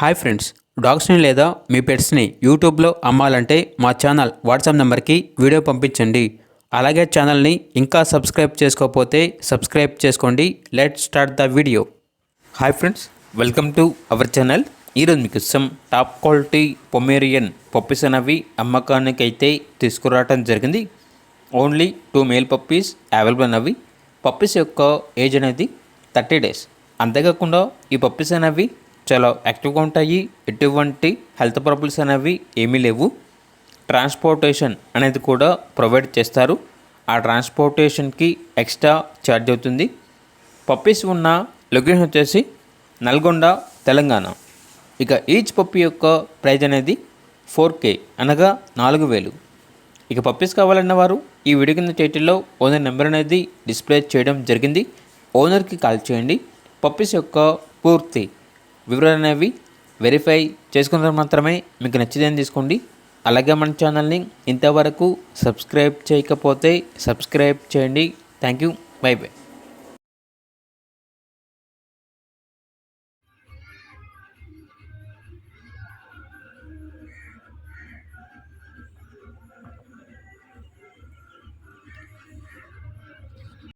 Hi friends, డాగ్స్ని లేదా మీ పెట్స్ని యూట్యూబ్లో అమ్మాలంటే మా ఛానల్ వాట్సాప్ నెంబర్కి వీడియో పంపించండి. అలాగే ఛానల్ని ఇంకా సబ్స్క్రైబ్ చేసుకోకపోతే సబ్స్క్రైబ్ చేసుకోండి. Let start the video. Hi friends, welcome to our channel. ఈరోజు మీకు టాప్ క్వాలిటీ పొమేరియన్ పప్పీస్ అనేవి అమ్మకానికి అయితే తీసుకురావడం జరిగింది. ఓన్లీ 2 మేల్ పప్పీస్ అవైలబుల్ అనేవి. పప్పీస్ యొక్క ఏజ్ అనేది 30 days. అంతేకాకుండా ఈ పప్పీస్ అనేవి చాలా యాక్టివ్గా ఉంటాయి. ఎటువంటి హెల్త్ ప్రాబ్లమ్స్ అనేవి ఏమీ లేవు. ట్రాన్స్పోర్టేషన్ అనేది కూడా ప్రొవైడ్ చేస్తారు. ఆ ట్రాన్స్పోర్టేషన్కి ఎక్స్ట్రా ఛార్జ్ అవుతుంది. పప్పీస్ ఉన్న లొకేషన్ వచ్చేసి నల్గొండ, తెలంగాణ. ఇక ఈచ్ పప్పీ యొక్క ప్రైజ్ అనేది 4K అనగా 4,000. ఇక పప్పీస్ కావాలన్న వారు ఈ వీడియో కింద టైటిల్లో ఓనర్ నెంబర్ అనేది డిస్ప్లే చేయడం జరిగింది. ఓనర్కి కాల్ చేయండి. పప్పీస్ యొక్క పూర్తి వివరాలు అనేవి వెరిఫై చేసుకున్న మాత్రమే మీకు నచ్చిదని తీసుకోండి. అలాగే మన ఛానల్ని ఇంతవరకు సబ్స్క్రైబ్ చేయకపోతే సబ్స్క్రైబ్ చేయండి. Thank you. By by.